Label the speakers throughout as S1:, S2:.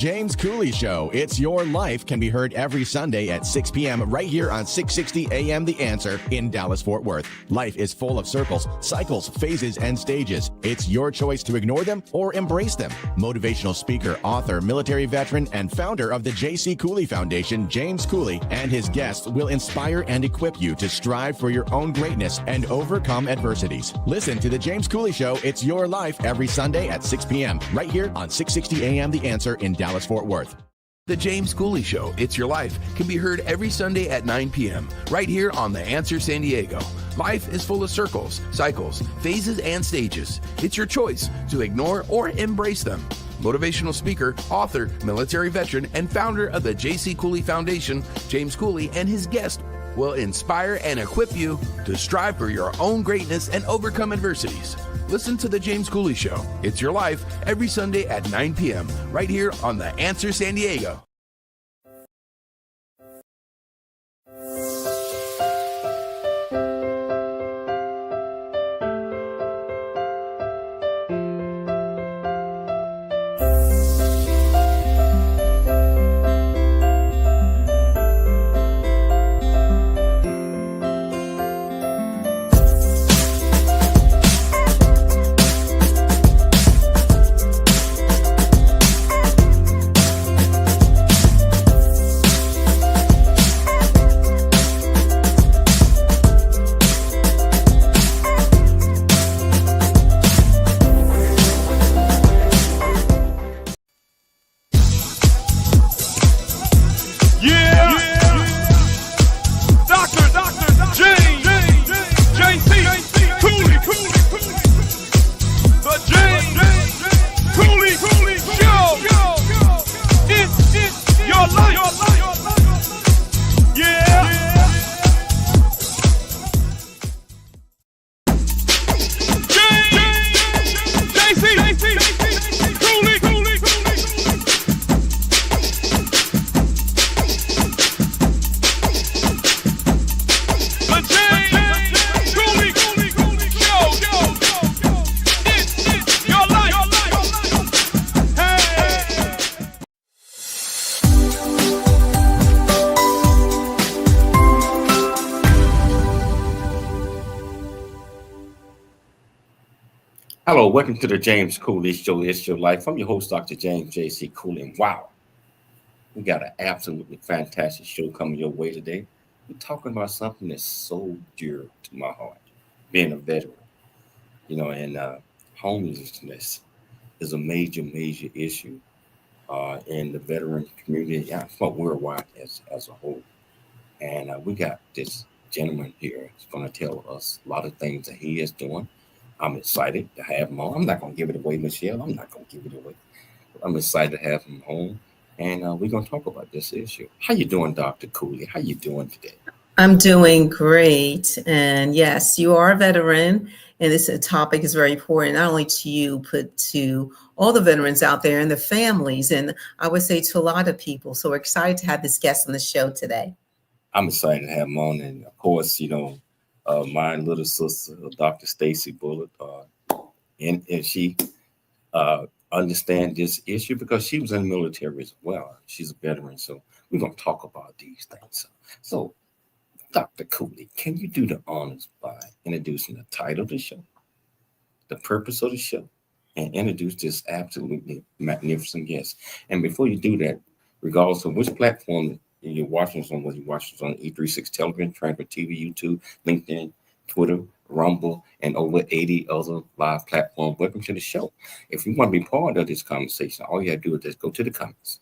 S1: James Cooley Show, It's Your Life, can be heard every Sunday at 6 p.m. right here on 660 AM The Answer in Dallas-Fort Worth. Life is full of circles, cycles, phases, and stages. It's your choice to ignore them or embrace them. Motivational speaker, author, military veteran, and founder of the JC Cooley Foundation, James Cooley, and his guests will inspire and equip you to strive for your own greatness and overcome adversities. Listen to the James Cooley Show, It's Your Life, every Sunday at 6 p.m. right here on 660 AM The Answer in Dallas-Fort Worth.
S2: The James Cooley Show, It's Your Life, can be heard every Sunday at 9 p.m. right here on The Answer San Diego. Life is full of circles, cycles, phases, and stages. It's your choice to ignore or embrace them. Motivational speaker, author, military veteran, and founder of the JC Cooley Foundation, James Cooley, and his guest will inspire and equip you to strive for your own greatness and overcome adversities. Listen to The James Cooley Show, It's Your Life, every Sunday at 9 p.m. right here on The Answer San Diego.
S3: Hello, welcome to the James Cooley Show, It's Your Life. I'm your host, Dr. James JC Cooley. And wow, we got an absolutely fantastic show coming your way today. We're talking about something that's so dear to my heart, being a veteran, and homelessness is a major issue in the veteran community, worldwide as a whole. And we got this gentleman here who's going to tell us a lot of things that he is doing. I'm excited to have him on. I'm not going to give it away, Michelle. I'm not going to give it away. I'm excited to have him on, and we're going to talk about this issue. How you doing, Dr. Cooley? How you doing today?
S4: I'm doing great. And yes, you are a veteran, and this topic is very important, not only to you, but to all the veterans out there and the families, and I would say to a lot of people. So we're excited to have this guest on the show today.
S3: I'm excited to have him on, and of course, my little sister, Dr. Stacy Bullitt, and she understands this issue because she was in the military as well. She's a veteran, so we're going to talk about these things. So, Dr. Cooley, can you do the honors by introducing the title of the show, the purpose of the show, and introduce this absolutely magnificent guest? And before you do that, regardless of which platform you're watching us on, whether you're watching us on E36 Television, Transfer TV, YouTube, LinkedIn, Twitter, Rumble, and over 80 other live platforms, welcome to the show. If you want to be part of this conversation, all you have to do is just go to the comments.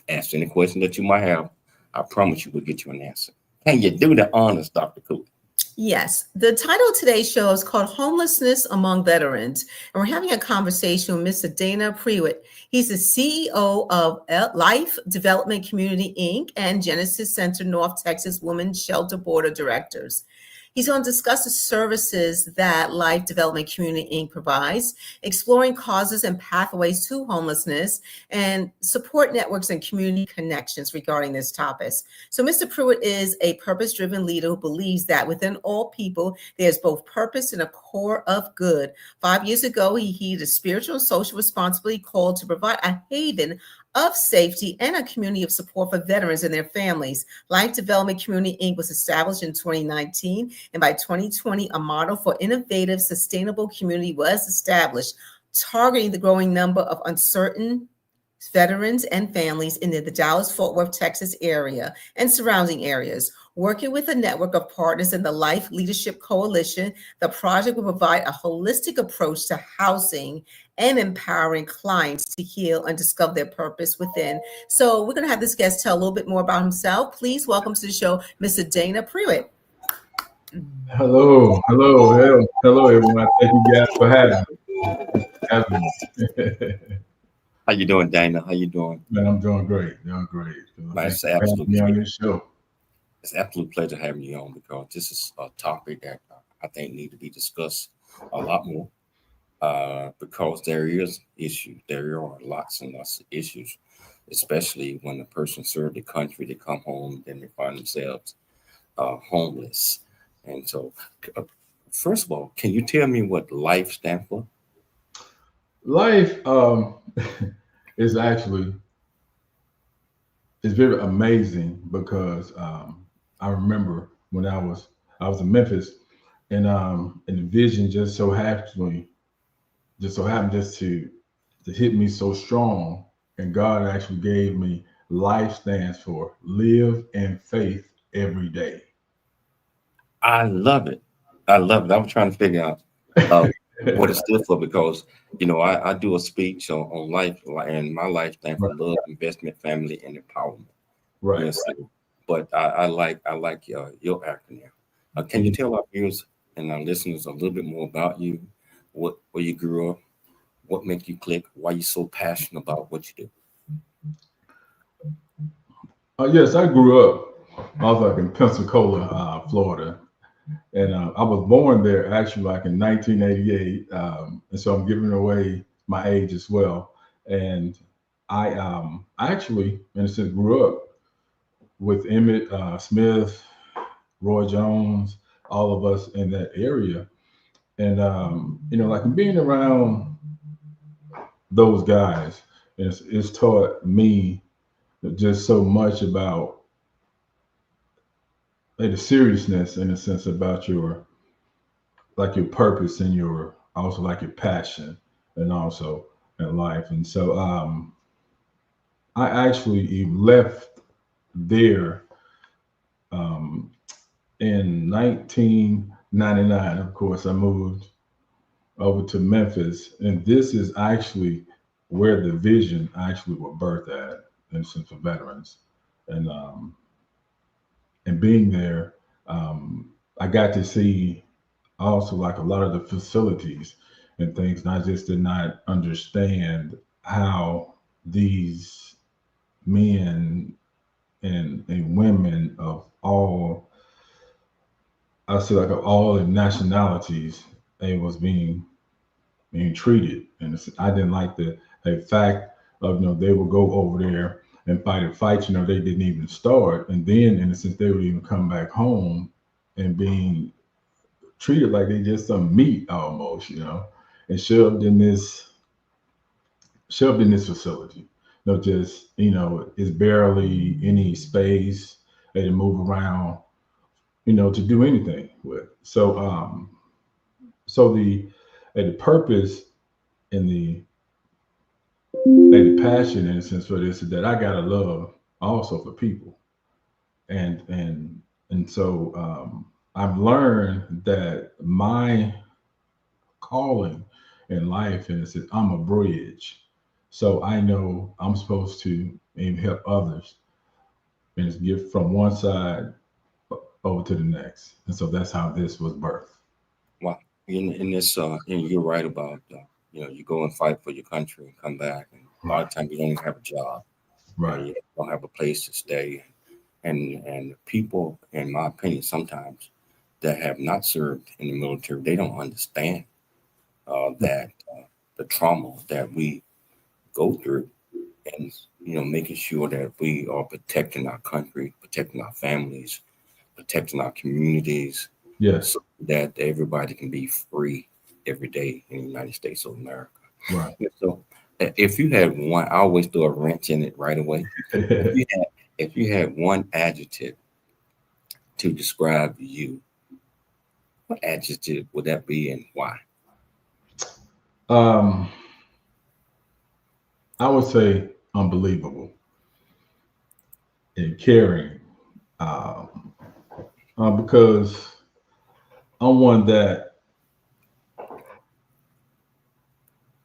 S3: Ask any question that you might have. I promise you we'll get you an answer. Can you do the honors, Dr. Cooley?
S4: Yes. The title of today's show is called Homelessness Among Veterans. And we're having a conversation with Mr. Dana Prewitt. He's the CEO of L.I.F.E Development Community, Inc. and Genesis Center North Texas Women's Shelter Board of Directors. He's going to discuss the services that L.I.F.E Development Community, Inc. provides, exploring causes and pathways to homelessness, and support networks and community connections regarding this topic. So Mr. Prewitt is a purpose-driven leader who believes that within all people, there's both purpose and a core of good. 5 years ago, he heeded a spiritual and social responsibility called to provide a haven of safety and a community of support for veterans and their families. Life Development Community Inc. was established in 2019, and by 2020, a model for innovative, sustainable community was established, targeting the growing number of uncertain veterans and families in the Dallas-Fort Worth, Texas area and surrounding areas. Working with a network of partners in the Life Leadership Coalition, the project will provide a holistic approach to housing and empowering clients to heal and discover their purpose within. So we're going to have this guest tell a little bit more about himself. Please welcome to the show, Mr. Dana Prewitt.
S5: Hello, everyone. Thank you guys for having me.
S3: How you doing, Dana? How you doing?
S5: Man, I'm doing great.
S3: It's
S5: Thank you for having me on this show.
S3: It's an absolute pleasure having you on, because this is a topic that I think need to be discussed a lot more, because there is issue. There are lots and lots of issues, especially when the person served the country, they come home, then they find themselves homeless. And so, first of all, can you tell me what LIFE stands for?
S5: Life is actually, it's very amazing, because I remember when I was in Memphis, and the vision just so happened to hit me so strong, and God actually gave me LIFE stands for live in faith every day.
S3: I love it. I was trying to figure out what it stood for, because I do a speech on life, and my life stands for love, investment, family, and empowerment.
S5: Right.
S3: Yes, but I like your acronym. Can you tell our viewers and our listeners a little bit more about you, where you grew up, what made you click, why you're so passionate about what you do?
S5: Yes, I grew up. I was in Pensacola, Florida, and I was born there actually in 1988, and so I'm giving away my age as well. And I actually, in a sense, grew up with Emmett Smith, Roy Jones, all of us in that area. And, being around those guys, it's taught me just so much about the seriousness, in a sense, about your purpose and your passion, and also in life. And so I actually left there in 1999. Of course, I moved over to Memphis, and this is actually where the vision actually was birthed at, in sense of veterans. And being there, I got to see also a lot of the facilities and things, and I just did not understand how these men and women of all, of all the nationalities, they was being treated. And I didn't like the fact of, they would go over there and fight a fight, they didn't even start. And then, in a sense, they would even come back home and being treated like they just some meat almost, and shoved in this facility. It's barely any space they can move around, to do anything with. So the purpose and the passion, in a sense, for this is that I got a love also for people, and so I've learned that my calling in life is that I'm a bridge. So I know I'm supposed to maybe help others, and it's get from one side over to the next. And so that's how this was birthed.
S3: Wow. In this, you're right about, you go and fight for your country and come back, and a lot of times you don't even have a job.
S5: Right.
S3: You don't have a place to stay. And people, in my opinion, sometimes that have not served in the military, they don't understand that the trauma that we go through, and making sure that we are protecting our country, protecting our families, protecting our communities,
S5: Yes,
S3: so that everybody can be free every day in the United States of America.
S5: right.
S3: So if you had one, I always throw a wrench in it right away. If you had one adjective to describe you, what adjective would that be and why?
S5: I would say unbelievable and caring, because I'm one that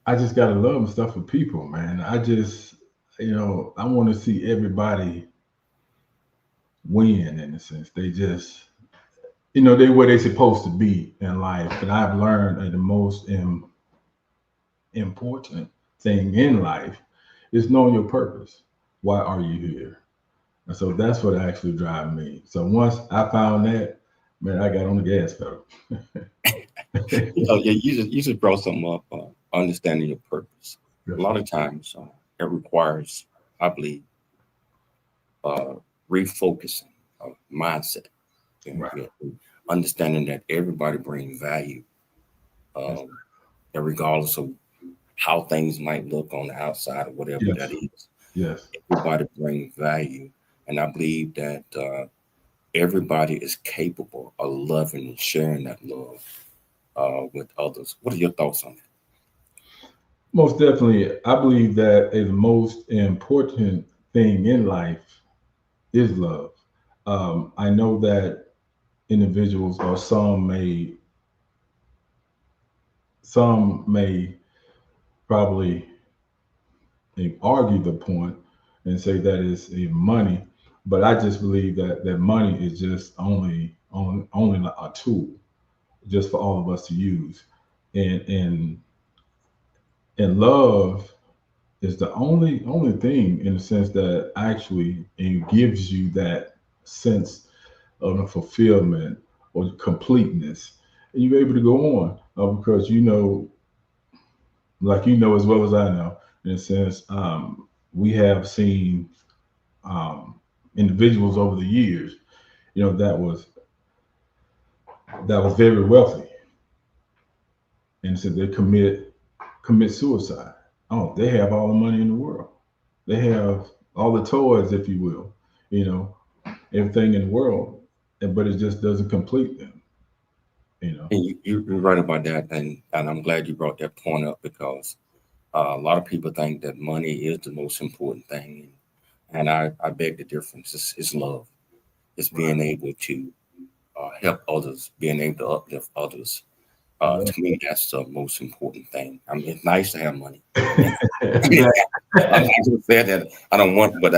S5: I just got to love and stuff for people, man. I just, I want to see everybody win in a sense. They just, they where they're supposed to be in life. And I've learned that the most important thing in life is knowing your purpose. Why are you here? And so that's what actually drives me. So once I found that, man, I got on the gas pedal.
S3: You just brought something up, understanding your purpose. Yes. A lot of times it requires, I believe, refocusing of mindset. Right. Understanding that everybody brings value, and regardless of how things might look on the outside or whatever that is.
S5: Yes.
S3: Everybody brings value. And I believe that everybody is capable of loving and sharing that love with others. What are your thoughts on that?
S5: Most definitely. I believe that the most important thing in life is love. I know that individuals or some may probably argue the point and say that it's money, but I just believe that money is just only a tool just for all of us to use, and love is the only thing in the sense that actually it gives you that sense of fulfillment or completeness, and you're able to go on because like as well as I know, in a sense, we have seen individuals over the years, that was very wealthy, and so they commit suicide. Oh, they have all the money in the world. They have all the toys, if you will, everything in the world, but it just doesn't complete them.
S3: And you're right about that, and I'm glad you brought that point up because a lot of people think that money is the most important thing, and I beg the difference. It's love. It's being able to help others, being able to uplift others. To me, that's the most important thing. I mean, it's nice to have money. I just said that I don't want, but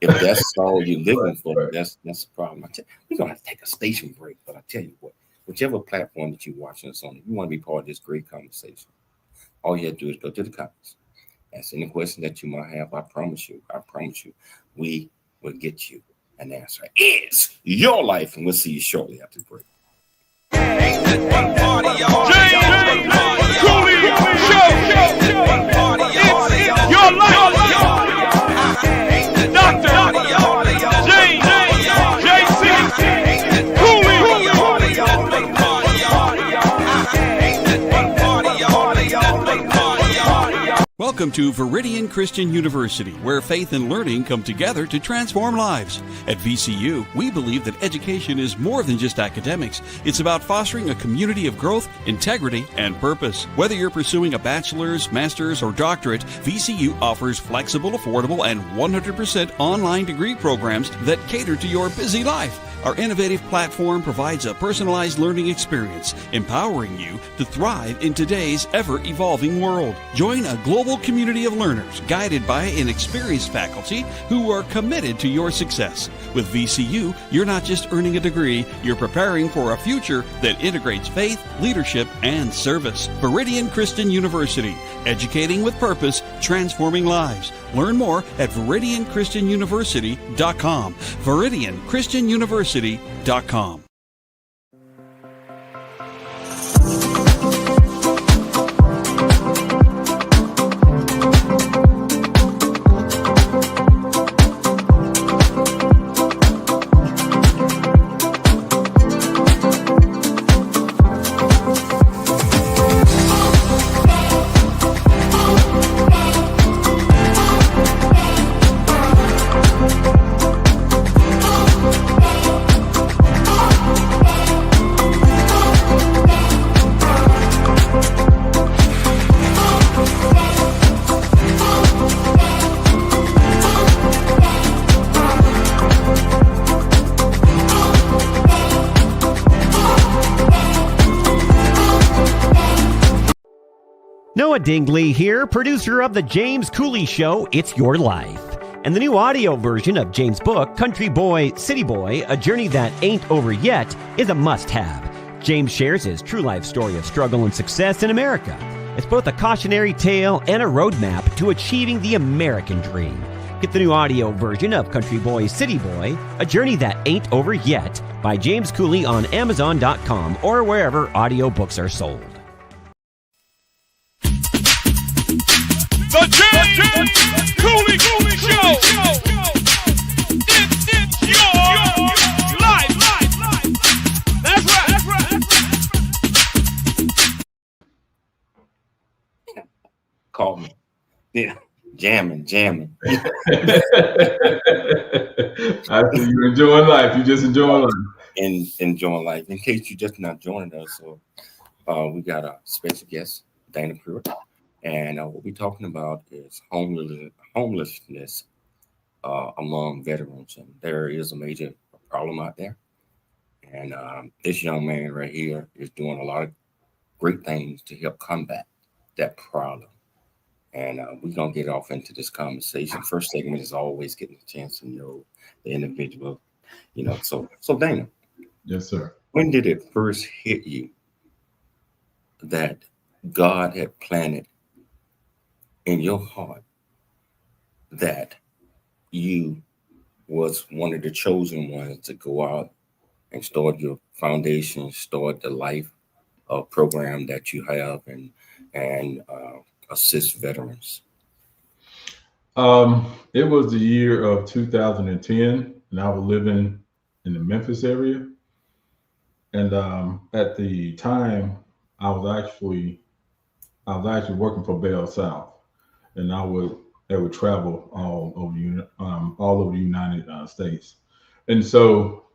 S3: if that's all you're living for, that's the problem. We're gonna have to take a station break, but I tell you what, whichever platform that you're watching us on, if you want to be part of this great conversation, all you have to do is go to the comments. Ask any question that you might have. I promise you, we will get you an answer. It's your life, and we'll see you shortly after the break.
S6: JC Cooley Show. It's your life. Dr. JC Cooley.
S7: Welcome to Viridian Christian University, where faith and learning come together to transform lives. At VCU, we believe that education is more than just academics. It's about fostering a community of growth, integrity, and purpose. Whether you're pursuing a bachelor's, master's, or doctorate, VCU offers flexible, affordable, and 100% online degree programs that cater to your busy life. Our innovative platform provides a personalized learning experience, empowering you to thrive in today's ever-evolving world. Join a global community of learners guided by an experienced faculty who are committed to your success. With VCU, you're not just earning a degree, you're preparing for a future that integrates faith, leadership, and service. Viridian Christian University, educating with purpose, transforming lives. Learn more at ViridianChristianUniversity.com. ViridianChristianUniversity.com.
S8: Noah Dingley here, producer of The James Cooley Show, It's Your Life. And the new audio version of James' book, Country Boy, City Boy, A Journey That Ain't Over Yet, is a must-have. James shares his true life story of struggle and success in America. It's both a cautionary tale and a roadmap to achieving the American dream. Get the new audio version of Country Boy, City Boy, A Journey That Ain't Over Yet by James Cooley on Amazon.com or wherever audiobooks are sold.
S6: The James Cooley Show. It's your life. That's right.
S3: Call me. Yeah. Jamming.
S5: I see you enjoying life. You just enjoying life.
S3: And enjoying life. In case you just not joining us, so we got a special guest, Dana Prewitt. And what we're talking about is homelessness among veterans. And there is a major problem out there. And this young man right here is doing a lot of great things to help combat that problem. And we're going to get off into this conversation. First segment is always getting a chance to know the individual, So Dana.
S5: Yes, sir.
S3: When did it first hit you that God had planted in your heart that you was one of the chosen ones to go out and start your foundation, start the L.I.F.E program that you have and assist veterans?
S5: It was the year of 2010, and I was living in the Memphis area. And at the time, I was actually working for Bell South, and I would travel all over the United States. And so,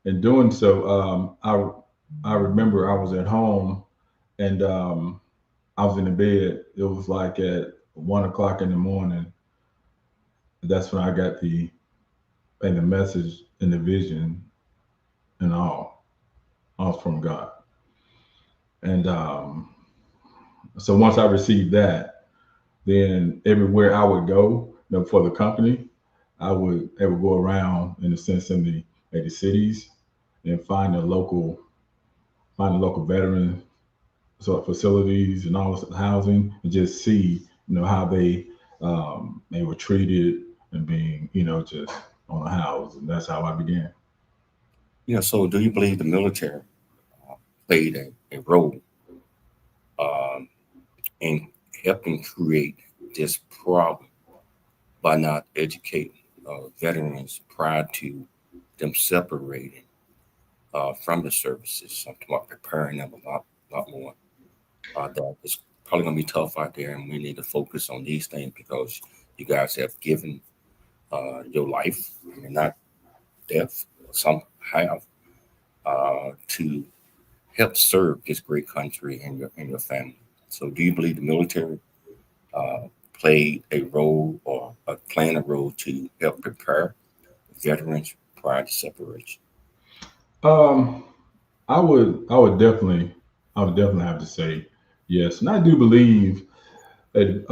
S5: in doing so, I remember I was at home, and I was in the bed. It was like at 1 o'clock in the morning. That's when I got the message and the vision and all from God. And so once I received that, then everywhere I would go, for the company, I would go around in a sense in the cities and find the local veteran sort of facilities and all this housing, and just see how they were treated and being just on the house. And that's how I began.
S3: So do you believe the military played a role in helping create this problem by not educating veterans prior to them separating from the services? I'm talking about preparing them a lot more. That it's probably going to be tough out there, and we need to focus on these things because you guys have given your life, and not death, some have, to help serve this great country and your family. So do you believe the military played a role or playing a role to help prepare veterans prior to separation?
S5: I would definitely have to say yes, and I do believe that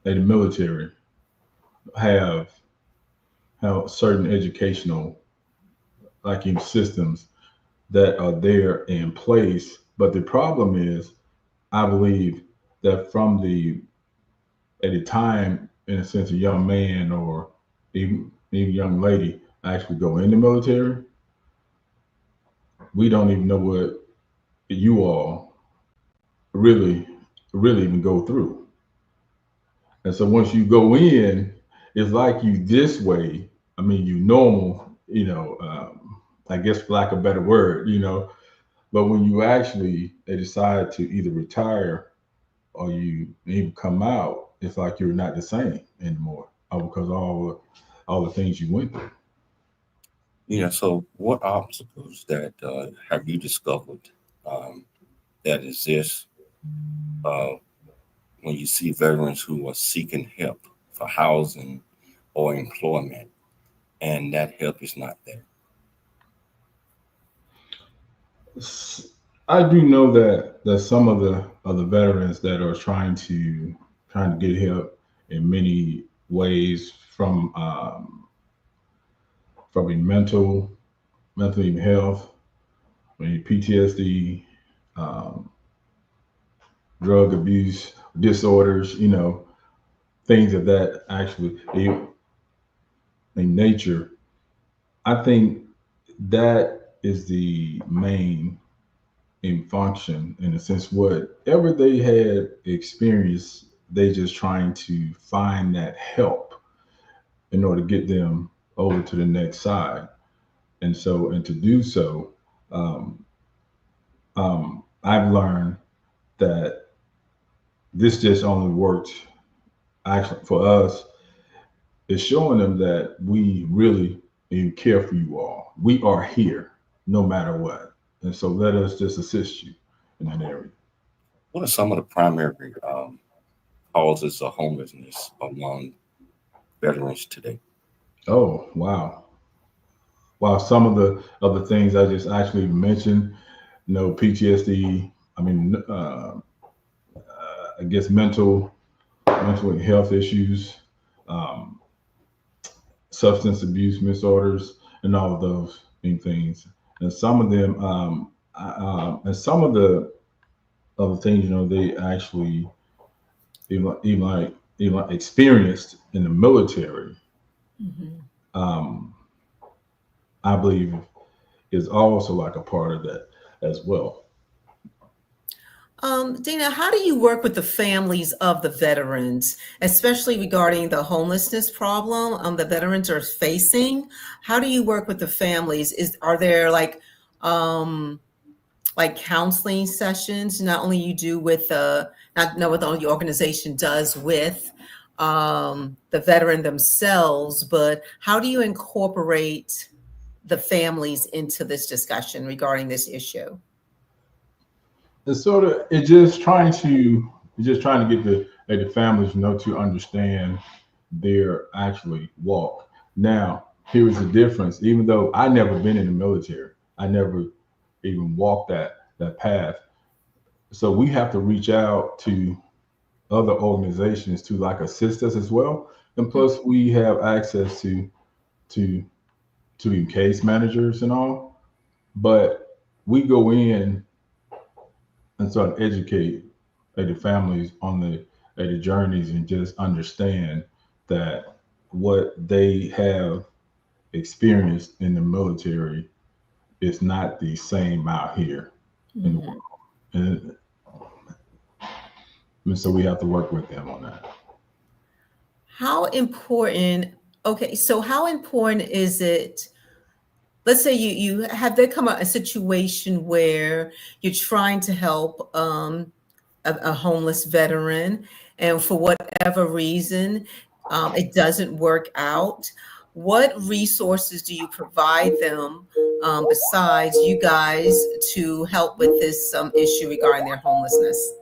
S5: the military have certain educational systems that are there in place. But the problem is, I believe that at the time, in a sense, a young man or even young lady actually go in the military, we don't even know what you all really even go through. And so once you go in, it's like you this way. I mean, you normal, I guess for lack of a better word, but when you actually decide to either retire or you even come out, it's like you're not the same anymore because all the things you went through.
S3: So what obstacles that have you discovered that exist when you see veterans who are seeking help for housing or employment, and that help is not there?
S5: I do know that some of the veterans that are trying to get help in many ways from a mental health, I mean, PTSD, um, drug abuse disorders, things of that actually in nature. I think that is the main in function in a sense. Whatever they had experienced, they just trying to find that help in order to get them over to the next side. And to do so, um, I've learned that this just only works actually for us. Is showing them that we really care for you all. We are here no matter what. And so let us just assist you in that area.
S3: What are some of the primary causes of homelessness among veterans today?
S5: Oh, wow. Wow. Some of the other things I just actually mentioned, PTSD, I mean, I guess mental health issues, um, substance abuse disorders, and all of those things. And some of them, and some of the other things, they actually even like experienced in the military.
S4: Mhm.
S5: Um, I believe is also like a part of that as well.
S4: Dina, how do you work with the families of the veterans, especially regarding the homelessness problem the veterans are facing? How do you work with the families? Are there like counseling sessions? Not only you do with not know what all your organization does with the veteran themselves, but how do you incorporate the families into this discussion regarding this issue?
S5: It's just trying to get the families, to understand their actually walk. Now, here is the difference. Even though I never been in the military, I never even walked that path. So we have to reach out to other organizations to like assist us as well. And plus we have access to to case managers and all. But we go in and sort of educate the families on the journeys and just understand that what they have experienced in the military is not the same out here in the
S4: Mhm.
S5: world. And so we have to work with them on that.
S4: How important, okay, so how important is it? Let's say you have there come a situation where you're trying to help a homeless veteran, and for whatever reason, it doesn't work out. What resources do you provide them besides you guys to help with this issue regarding their homelessness?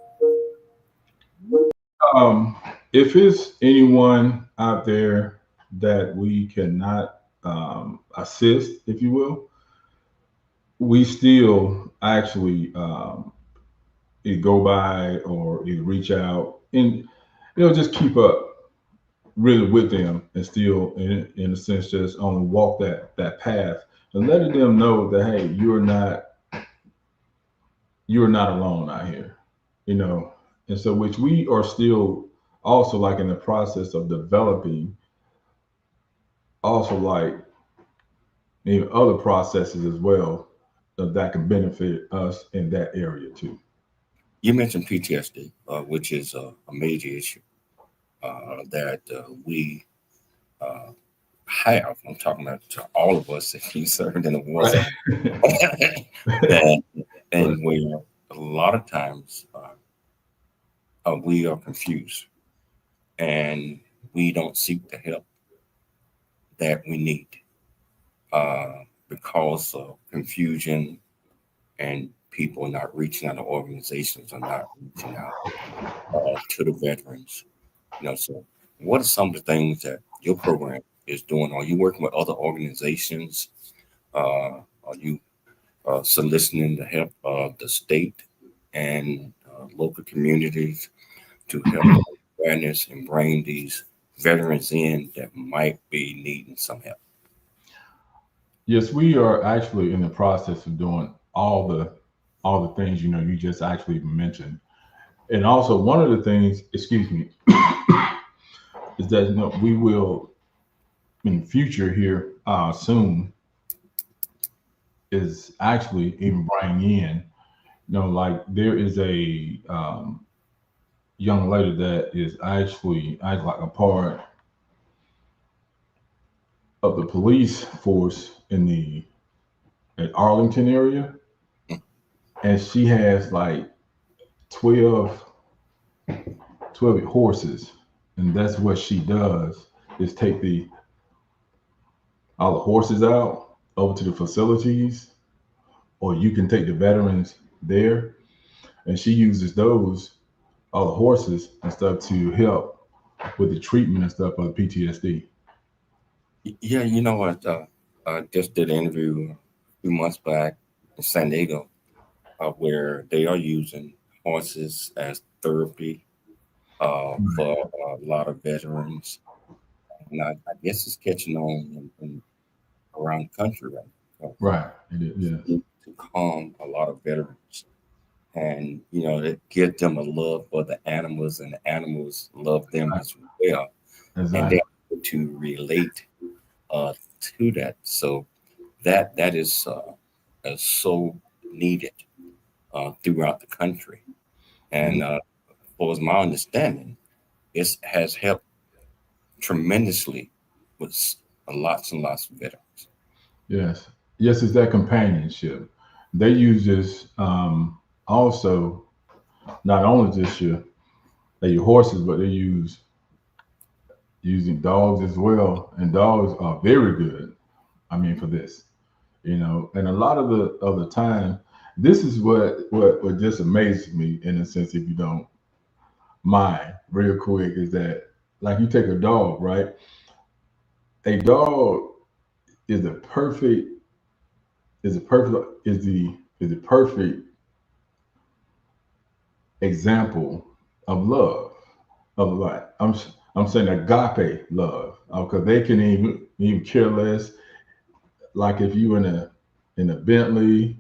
S5: Um, if it's anyone out there that we cannot assist, if you will, we still actually either go by or either reach out and just keep up really with them and still in a sense just only walk that path and letting them know that hey, you're not alone out here, and so which we are still also like in the process of developing also like other processes as well that can benefit us in that area too.
S3: You mentioned PTSD, which is a major issue that we uh, have. I'm talking about to all of us if you served in the war zone. and,
S5: Right.
S3: and where a lot of times we are confused and we don't seek the help that we need because of confusion and people not reaching out, the organizations are not reaching out to the veterans. So what are some of the things that your program is doing? Are you working with other organizations? Are you soliciting the help of the state and local communities to help awareness and bring these veterans in that might be needing some help.
S5: Yes, we are actually in the process of doing all the things you just actually mentioned. And also one of the things, excuse me, is that we will in the future here soon is actually even bring in, like there is a young lady that is actually like a part of the police force in Arlington area, and she has like 12 horses, and that's what she does is take all the horses out over to the facilities, or you can take the veterans there, and she uses all the horses and stuff to help with the treatment and stuff of PTSD.
S3: Yeah, you know what? I just did an interview a few months back in San Diego where they are using horses as therapy for a lot of veterans. And I guess it's catching on around the country right now.
S5: Right. It is, yeah.
S3: To calm a lot of veterans. And, to give them a love for the animals, and the animals love them as well. Exactly. And they're able to relate to that. So that is so needed throughout the country. And as my understanding, it has helped tremendously with lots and lots of veterans.
S5: Yes, it's that companionship. They use this also, not only just your horses, but they using dogs as well, and dogs are very good. I mean, for this, and a lot of the time, this is what just amazes me in a sense, if you don't mind, real quick, is that like you take a dog, right? A dog is the perfect example of love, of life. I'm saying agape love, because they can even care less. Like if you in a Bentley,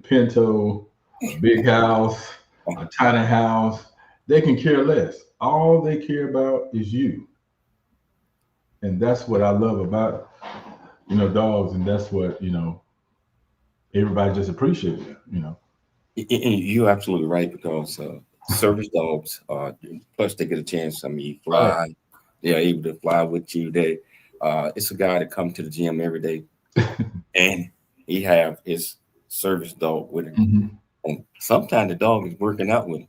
S5: Pinto, a big house, a tiny house, they can care less. All they care about is you, and that's what I love about dogs, and that's what everybody just appreciates it.
S3: You're absolutely right, because service dogs, plus they get a chance. Fly. Right. They're able to fly with you. It's a guy that comes to the gym every day, and he have his service dog with him. Mm-hmm. And sometimes the dog is working out with him.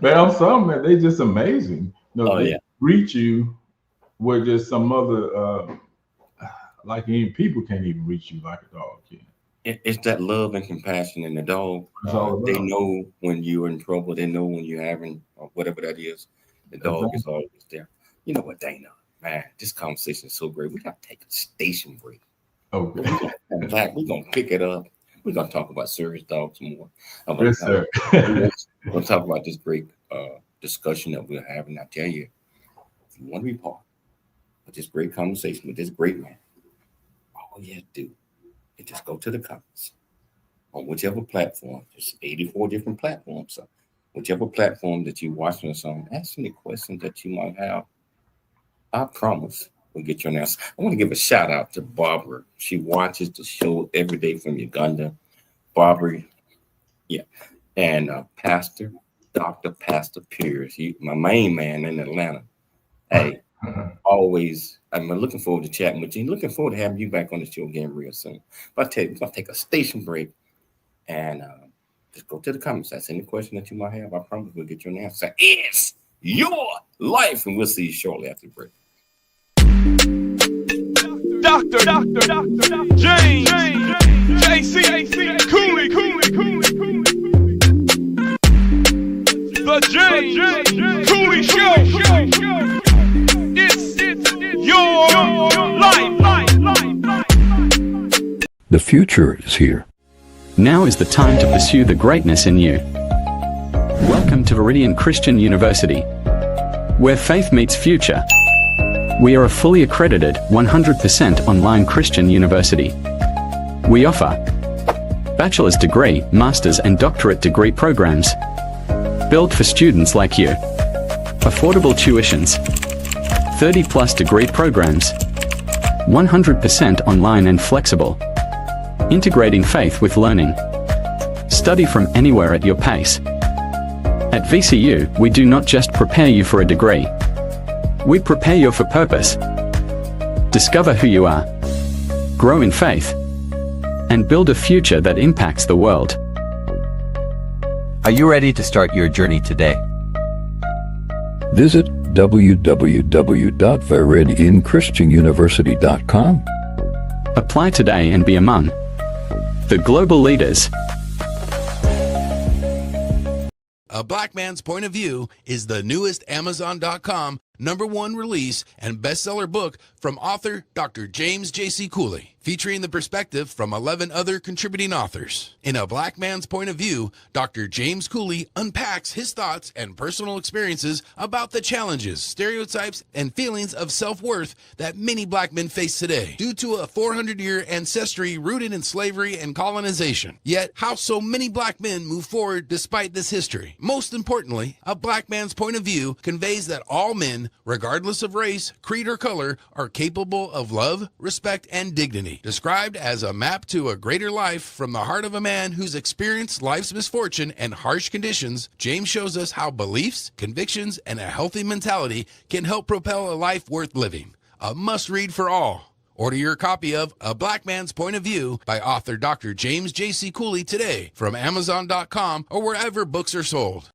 S5: Man, they just amazing. They reach you where just some other like even people can't even reach you like a dog can.
S3: It's that love and compassion in the dog. They know when you're in trouble. They know when you're having whatever that is. The dog is always there. You know what, Dana? Man, this conversation is so great. We got to take a station break.
S5: Okay.
S3: In fact, we're going to pick it up. We're going to talk about service dogs more.
S5: Yes, sir.
S3: We'll talk about this great discussion that we're having. I tell you, if you want to be part of this great conversation with this great man, all you have to do is just go to the comments on whichever platform. There's 84 different platforms. So whichever platform that you're watching us on, ask any questions that you might have. I promise we'll get you an answer. I want to give a shout out to Barbara. She watches the show every day from Uganda. Barbara, yeah. And Dr. Pastor Pierce, my main man in Atlanta. Hey, always, I'm looking forward to chatting with you. Looking forward to having you back on the show again real soon. But I tell you, we're going to take a station break and just go to the comments. Ask any question that you might have. I promise we'll get you an answer. It's your life, and we'll see you shortly after the break.
S6: Dr. James JC Cooley. The James Cooley Show. It's your life.
S9: The future is here.
S10: Now is the time to pursue the greatness in you. Welcome to Viridian Christian University, where faith meets future. We are a fully accredited, 100% online Christian university. We offer bachelor's degree, master's and doctorate degree programs, built for students like you. Affordable tuitions, 30+ degree programs, 100% online and flexible. Integrating faith with learning. Study from anywhere at your pace. At VCU, we do not just prepare you for a degree. We prepare you for purpose. Discover who you are, grow in faith, and build a future that impacts the world.
S11: Are you ready to start your journey today?
S9: Visit www.viridianchristianuniversity.com.
S10: Apply today and be among the global leaders.
S2: A Black Man's Point of View is the newest Amazon.com #1 release and bestseller book from author Dr. James JC Cooley, featuring the perspective from 11 other contributing authors. In A Black Man's Point of View, Dr. James Cooley unpacks his thoughts and personal experiences about the challenges, stereotypes, and feelings of self-worth that many black men face today due to a 400-year ancestry rooted in slavery and colonization. Yet, how so many black men move forward despite this history. Most importantly, A Black Man's Point of View conveys that all men, regardless of race, creed, or color, are capable of love, respect, and dignity. Described as a map to a greater life from the heart of a man who's experienced life's misfortune and harsh conditions, James shows us how beliefs, convictions, and a healthy mentality can help propel a life worth living. A must-read for all. Order your copy of A Black Man's Point of View by author Dr. James J.C. Cooley today from Amazon.com or wherever books are sold.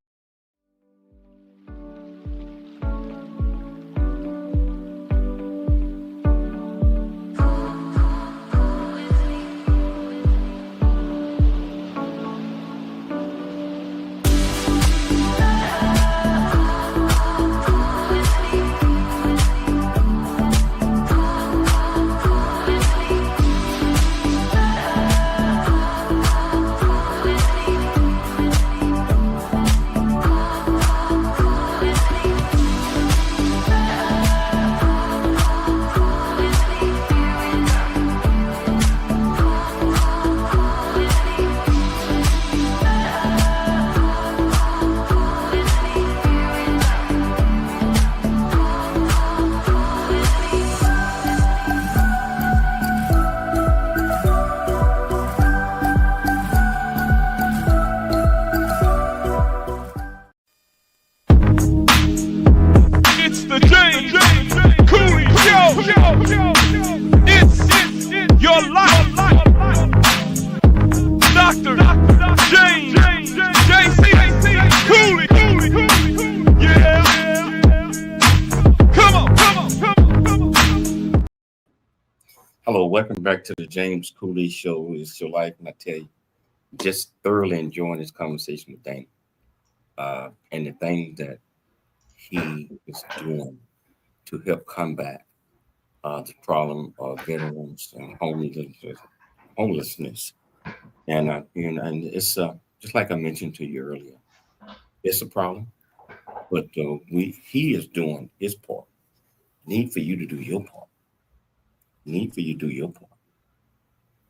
S3: Hello, welcome back to the James Cooley Show. It's your life, and I tell you, just thoroughly enjoying this conversation with Dana and the things that he is doing to help combat the problem of veterans and homelessness. And it's just like I mentioned to you earlier, it's a problem, but he is doing his part. Need for you to do your part.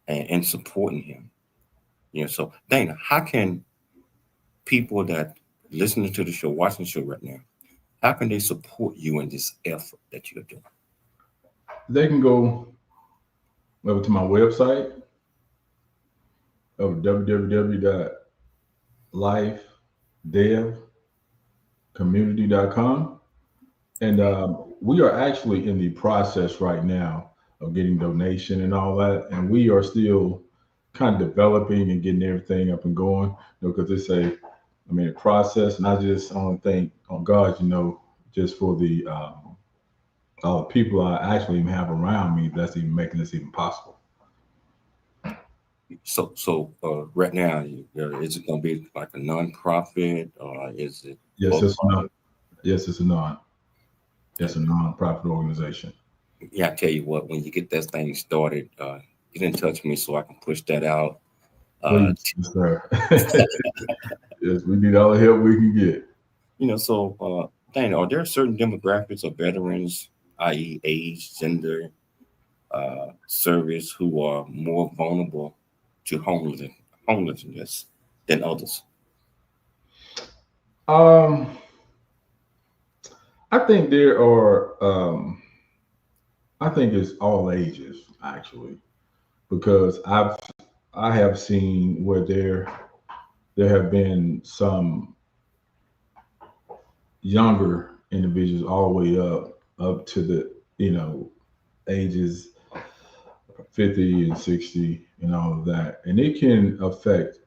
S3: And supporting him. So Dana, how can people that listening to the show, watching the show right now, how can they support you in this effort that you're doing?
S5: They can go over to my website of www.L.I.F.E community.com. And we are actually in the process right now of getting donation and all that. And we are still kind of developing and getting everything up and going, because it's a process. And I don't think on God, just for the all the people I actually even have around me, that's even making this even possible.
S3: So right now, is it going to be like a nonprofit, or is it?
S5: Yes, it's not. Yes, it's a nonprofit organization.
S3: Yeah, I tell you what, when you get that thing started, get in touch with me so I can push that out.
S5: Please, sir. Yes, we need all the help we can get.
S3: So Dana, are there certain demographics of veterans, i.e., age, gender, service, who are more vulnerable to homelessness than others?
S5: I think there are. I think it's all ages actually, because I have seen where there have been some younger individuals all the way up to the ages 50 and 60 and all of that, and it can affect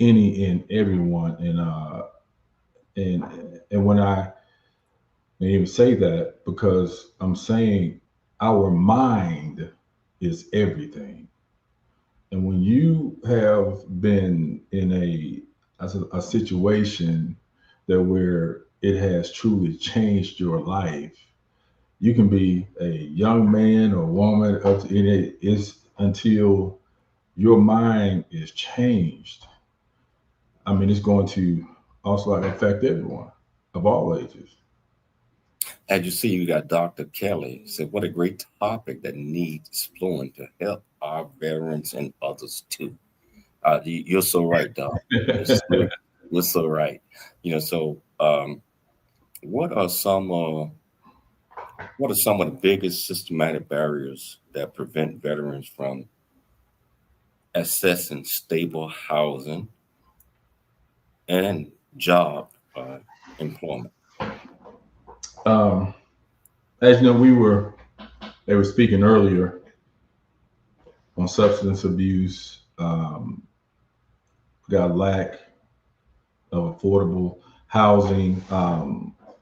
S5: any and everyone. And when I even say that, because I'm saying our mind is everything. And when you have been in a situation that where it has truly changed your life, you can be a young man or woman it is until your mind is changed. I mean, it's going to also affect everyone of all ages.
S3: As you see, you got Dr. Kelly said, what a great topic that needs exploring to help our veterans and others too. You're so right, Doc. You're so right. So what are some of the biggest systematic barriers that prevent veterans from accessing stable housing and job employment?
S5: As you know, they were speaking earlier on substance abuse, got lack of affordable housing.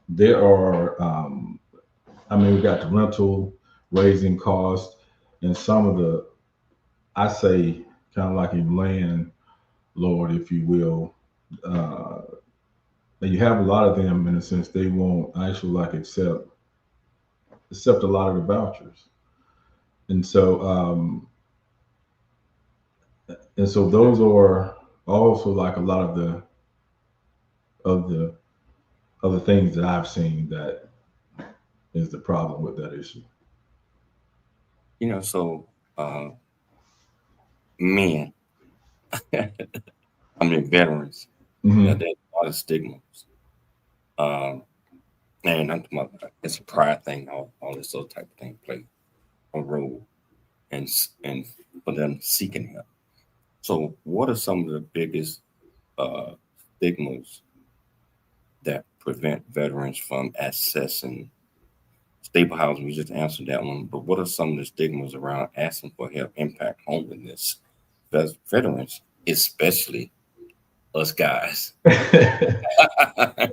S5: There are, we got the rental raising costs, and some of the, I say, kind of like a landlord, if you will. You have a lot of them in a sense, they won't actually accept a lot of the vouchers. And so those are also like a lot of the things that I've seen that is the problem with that issue.
S3: Men, veterans,
S5: Mm-hmm.
S3: there's a lot of stigmas. And I'm talking about, it's a pride thing, all this other type of thing play a role and for them seeking help. So what are some of the biggest stigmas that prevent veterans from accessing stable housing? We just answered that one, but what are some of the stigmas around asking for help impact homelessness? Because veterans, especially us guys.
S5: I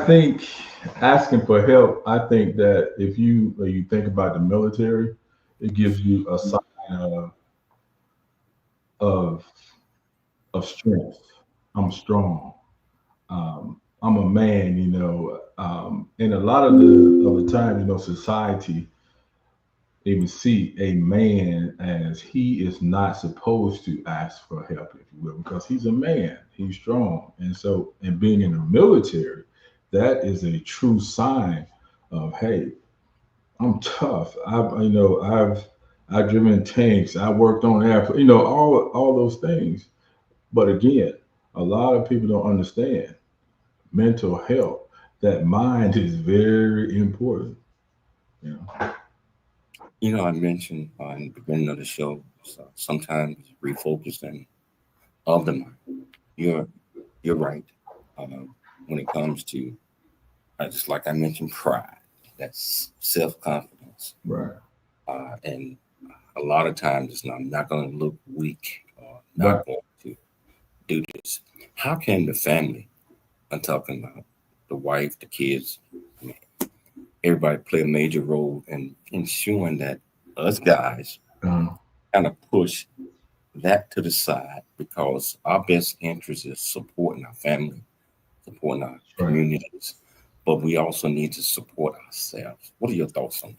S5: think asking for help, I think that if you think about the military, it gives you a sign of strength. I'm strong. I'm a man, and a lot of the time, society even see a man as he is not supposed to ask for help, if you will, because he's a man, he's strong. And being in the military, that is a true sign of, hey, I'm tough. I've driven tanks, I worked on airplanes, all those things. But again, a lot of people don't understand mental health. That mind is very important.
S3: I mentioned in the beginning of the show, sometimes refocusing of the mind. You're right. When it comes to, just like I mentioned, pride, that's self-confidence.
S5: Right.
S3: And a lot of times I'm not going to look weak or not going to do this. How can the family, I'm talking about the wife, the kids, everybody play a major role in ensuring that us guys kind of push that to the side, because our best interest is supporting our family, supporting our communities, but we also need to support ourselves. What are your thoughts on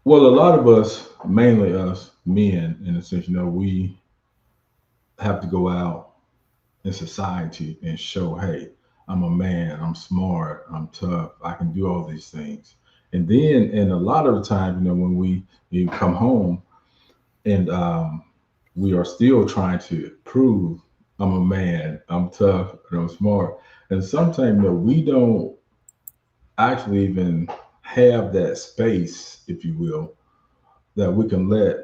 S5: Well, a lot of us, mainly us men, in a sense, we have to go out in society and show, hey, I'm a man, I'm smart, I'm tough, I can do all these things. And then, and a lot of the time, when you come home and we are still trying to prove I'm a man, I'm tough, and I'm smart. And sometimes, we don't actually even have that space, if you will, that we can let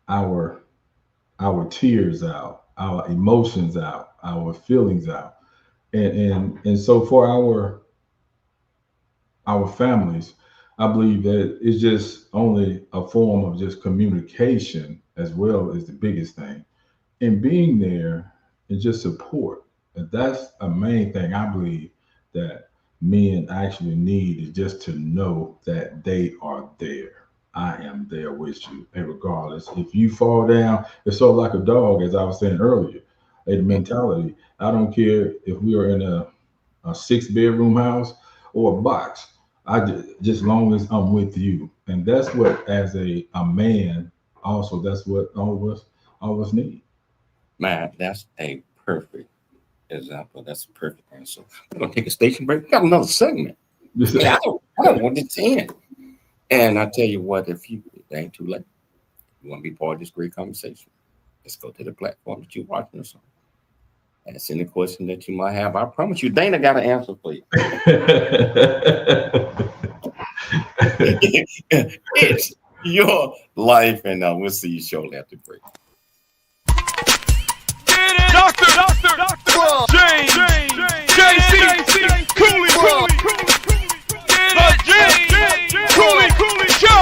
S5: our tears out, our emotions out, our feelings out. And so for our families, I believe that it's just only a form of just communication as well as the biggest thing. And being there and just support. And that's a main thing I believe that men actually need, is just to know that they are there. I am there with you. And regardless, if you fall down, it's sort of like a dog, as I was saying earlier, a mentality. I don't care if we are in a 6-bedroom house or a box. Just long as I'm with you. And that's what, as a man, also, that's what all of us need.
S3: Man, that's a perfect example. That's a perfect answer. We're going to take a station break. We got another segment. I don't want it to end. And I tell you what, if it ain't too late, you want to be part of this great conversation, let's go to the platform that you're watching us on. Ask any question that you might have. I promise you, Dana got an answer for you. It's your life, and we'll see you shortly after the break.
S6: Dr. JC Cooley. The JC Cooley Show.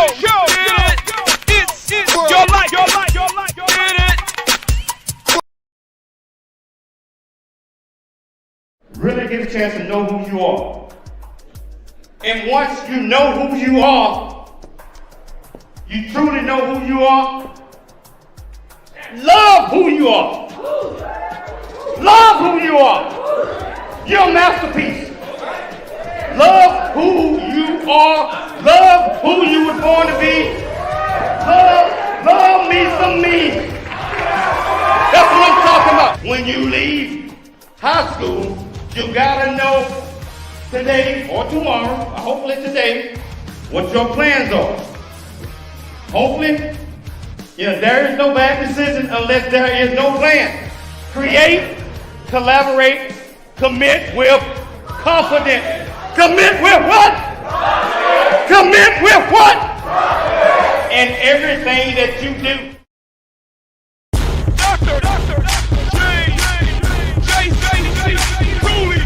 S6: It's your life.
S9: Really get a chance to know who you are. And once you know who you are, you truly know who you are, love who you are. Love who you are. You're a masterpiece. Love who you are. Love who you were born to be. Love me some me. That's what I'm talking about. When you leave high school, you gotta know today or tomorrow, or hopefully today, what your plans are. Hopefully, there is no bad decision unless there is no plan. Create, collaborate, commit with confidence. Commit with what? Commit with what? And everything that you do.
S6: JC Cooley.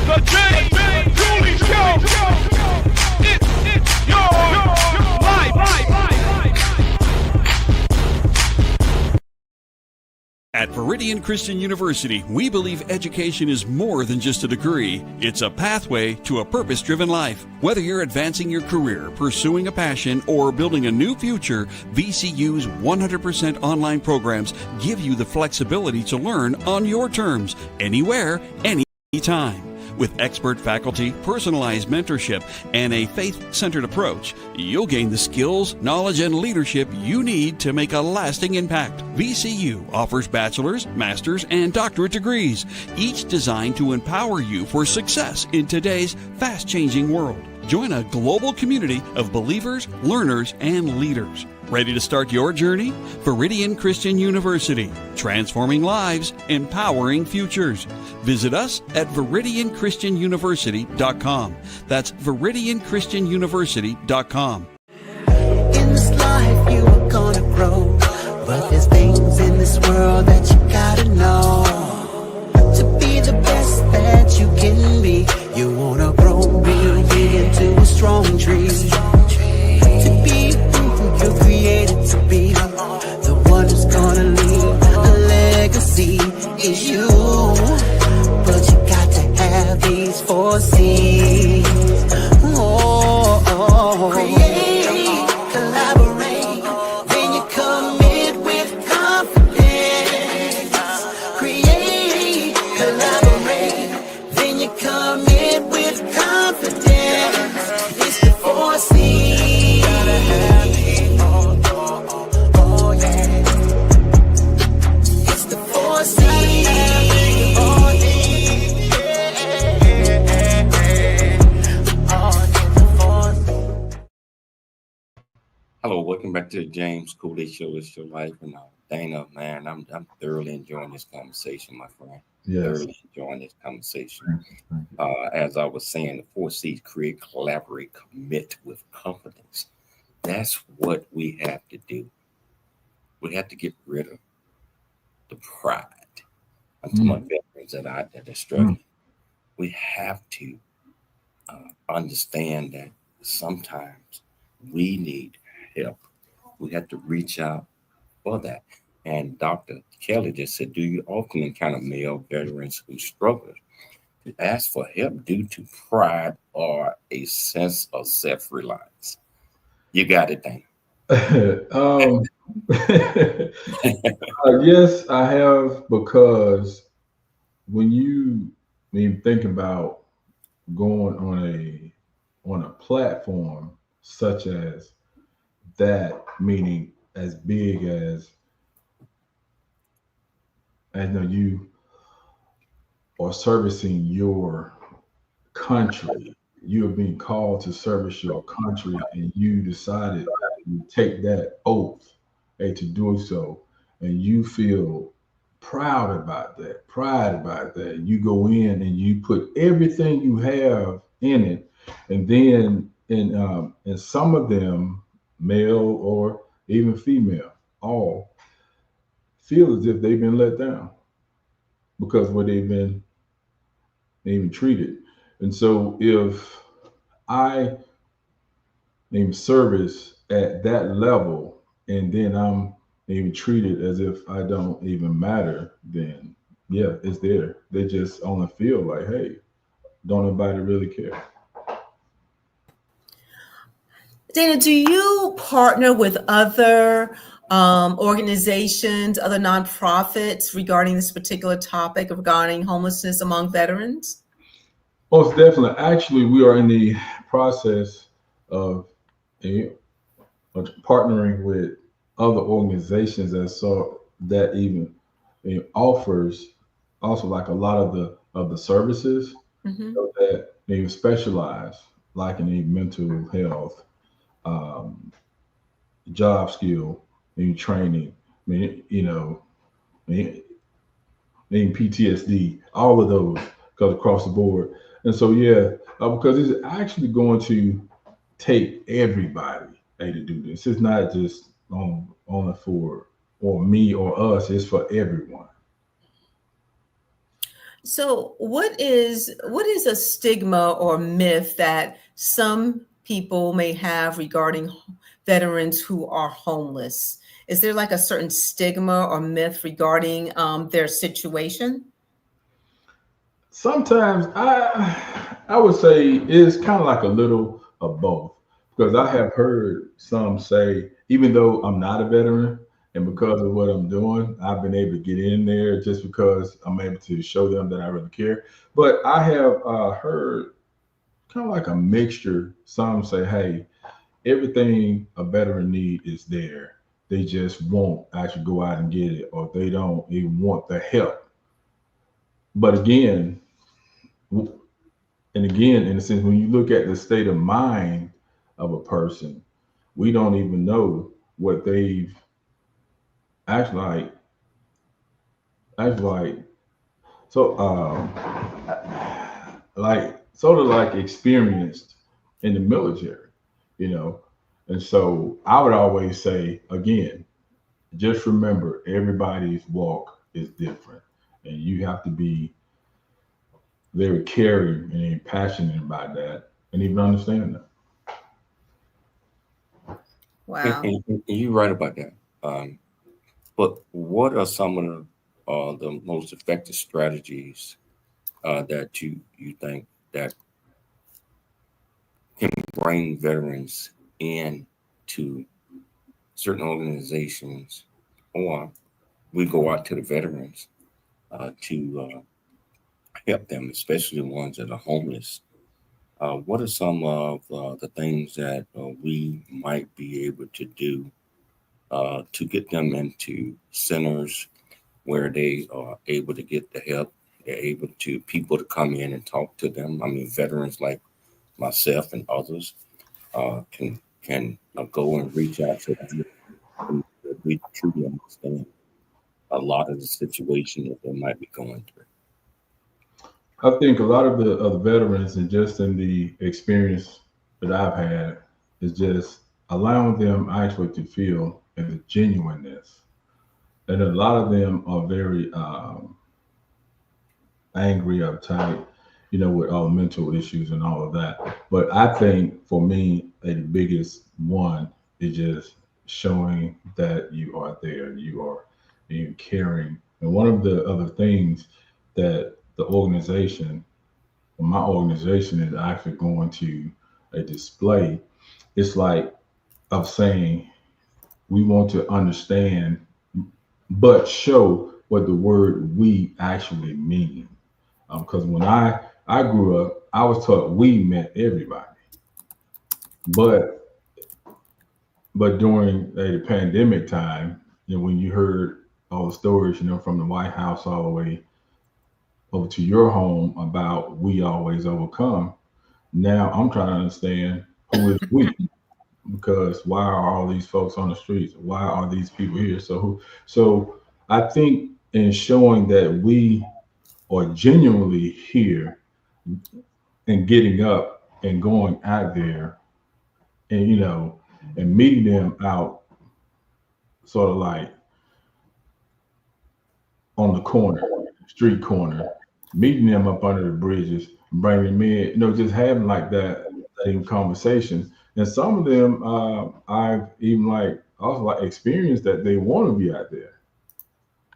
S6: The JC Cooley Show. It's your life.
S7: At Viridian Christian University, we believe education is more than just a degree. It's a pathway to a purpose-driven life. Whether you're advancing your career, pursuing a passion, or building a new future, VCU's 100% online programs give you the flexibility to learn on your terms, anywhere, anytime. With expert faculty, personalized mentorship, and a faith-centered approach, you'll gain the skills, knowledge, and leadership you need to make a lasting impact. VCU offers bachelor's, master's, and doctorate degrees, each designed to empower you for success in today's fast-changing world. Join a global community of believers, learners, and leaders. Ready to start your journey? Viridian Christian University, transforming lives, empowering futures. Visit us at ViridianChristianUniversity.com. That's ViridianChristianUniversity.com.
S12: In this life you are gonna grow, but there's things in this world that you gotta know. To be the best that you can be, you wanna grow real big into a strong tree. To be who you're created to be, the one who's gonna leave a legacy is you. But you got to have these 4 C's. Create.
S3: back to the James Cooley Show. It's your life, and Dana, man, I'm thoroughly enjoying this conversation, my friend.
S5: Yes.
S3: Thoroughly enjoying this conversation. As I was saying, the 4 C's: create, collaborate, commit with confidence. That's what we have to do. We have to get rid of the pride. I'm talking about veterans that are struggling. We have to understand that sometimes we need help. We have to reach out for that. And Dr. Kelly just said, do you often encounter male veterans who struggle to ask for help due to pride or a sense of self-reliance? You got it, Dan.
S5: Yes, I have, because when you think about going on a platform such as that, meaning as big as I know you are servicing your country, you are being called to service your country, and you decided to take that oath to do so, and you feel proud about that, pride about that. You go in and you put everything you have in it, and then and some of them, male or even female, all feel as if they've been let down because of what they've been treated. And so if I service at that level, and then I'm even treated as if I don't even matter, then yeah, it's there. They just only feel like, hey, don't nobody really care.
S4: Dana, do you partner with other organizations, other nonprofits regarding this particular topic regarding homelessness among veterans?
S5: Most definitely. Actually, we are in the process of partnering with other organizations that even offers also like a lot of the services that they specialize, like in mental health, job skill, training, PTSD, all of those goes across the board. And so, yeah, because it's actually going to take everybody to do this. It's not just only for or me or us, it's for everyone.
S4: So what is a stigma or myth that some people may have regarding veterans who are homeless? Is there like a certain stigma or myth regarding their situation?
S5: Sometimes I would say it's kind of like a little of both, because I have heard some say, even though I'm not a veteran, and because of what I'm doing, I've been able to get in there just because I'm able to show them that I really care. But I have heard kind of like a mixture. Some say, hey, everything a veteran need is there. They just won't actually go out and get it, or they don't even want the help. But again, in a sense, when you look at the state of mind of a person, we don't even know what they've actually sort of like experienced in the military, And so I would always say, again, just remember everybody's walk is different, and you have to be very caring and passionate about that, and even understand that.
S4: Wow.
S3: And you're right about that. But what are some of the most effective strategies that you think that can bring veterans in to certain organizations, or we go out to the veterans to help them, especially the ones that are homeless? What are some of the things that we might be able to do to get them into centers where they are able to get the help? They're able to people to come in and talk to them. I mean, veterans like myself and others can go and reach out to them and we truly understand a lot of the situation that they might be going through.
S5: I think a lot of the veterans, and just in the experience that I've had, is just allowing them actually to feel the genuineness. And a lot of them are very angry, uptight, with all mental issues and all of that. But I think for me, the biggest one is just showing that you are there, you're caring. And one of the other things that my organization is actually going to a display, it's like of saying we want to understand, but show what the word we actually mean. Because when I grew up, I was taught we meant everybody. But during the pandemic time, when you heard all the stories, from the White House all the way over to your home about we always overcome, now I'm trying to understand who is we, because why are all these folks on the streets? Why are these people here? So I think in showing that we are genuinely here and getting up and going out there and, and meeting them out sort of like on the corner, street corner, meeting them up under the bridges, bringing them in, just having like that same conversation. And some of them, I've even also experienced that they want to be out there.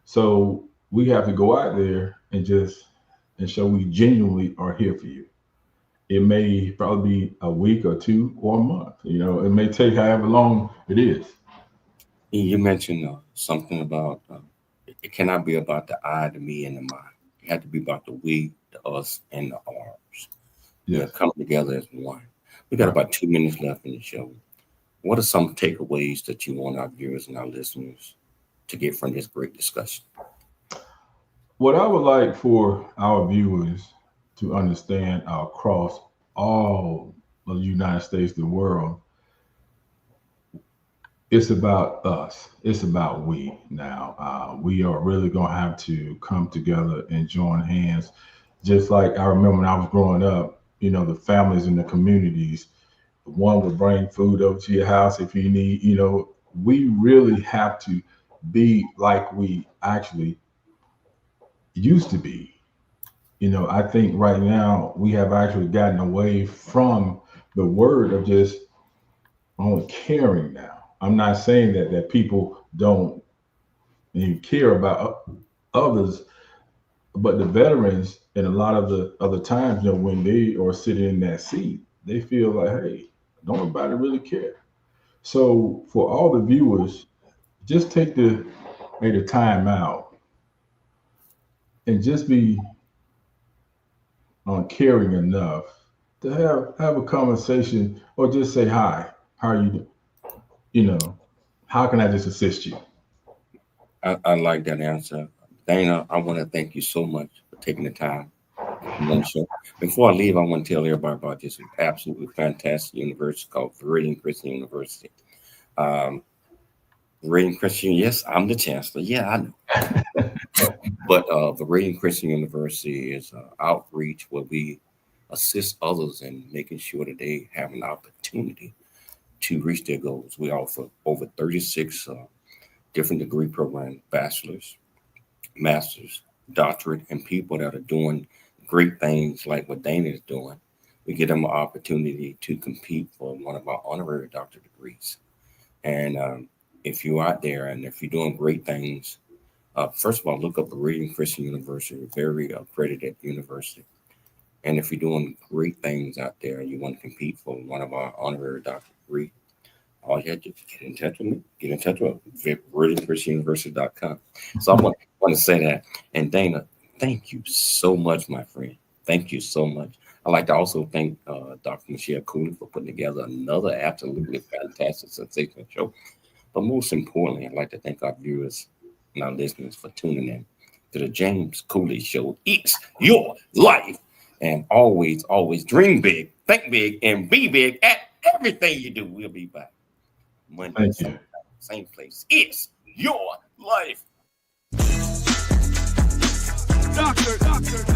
S5: So we have to go out there and show we genuinely are here for you. It may probably be a week or two or a month. It may take however long it is.
S3: You mentioned something about it cannot be about the I, the me, and the mine. It had to be about the we, the us, and the ours.
S5: Yes.
S3: Come together as one. We got about 2 minutes left in the show. What are some takeaways that you want our viewers and our listeners to get from this great discussion?
S5: What I would like for our viewers to understand across all of the United States, the world, it's about us. It's about we now. We are really going to have to come together and join hands. Just like I remember when I was growing up, the families in the communities, one would bring food over to your house if you need, we really have to be like we actually used to be. I think right now we have actually gotten away from the word of just only caring now. I'm not saying that people don't care about others, but the veterans, and a lot of the other times, when they are sitting in that seat, they feel like, hey, don't nobody really care. So for all the viewers, just take the time out and just be caring enough to have a conversation, or just say hi. How are you doing? How can I just assist you?
S3: I like that answer. Dana, I want to thank you so much for taking the time on the show. Before I leave, I want to tell everybody about this absolutely fantastic university called Viridian Christian University. Viridian Christian, yes, I'm the chancellor. Yeah, I know. But Viridian Christian University is outreach where we assist others in making sure that they have an opportunity to reach their goals. We offer over 36 different degree programs, bachelor's, master's, doctorate, and people that are doing great things like what Dana is doing. We give them an opportunity to compete for one of our honorary doctorate degrees. And if you're out there and if you're doing great things, first of all, look up Viridian Christian University, very accredited university. And if you're doing great things out there and you want to compete for one of our honorary doctorate degree, all you have to get in touch with me. Get in touch with ViridianChristianUniversity.com. So I want to say that. And Dana, thank you so much, my friend. Thank you so much. I'd like to also thank Dr. Michelle Cooley for putting together another absolutely fantastic, sensational show. But most importantly, I'd like to thank our viewers and our listeners for tuning in to the James Cooley Show. It's your life. And always, always dream big, think big, and be big at everything you do. We'll be back Monday.
S5: Thank you.
S3: same place. It's your life.
S6: Doctor.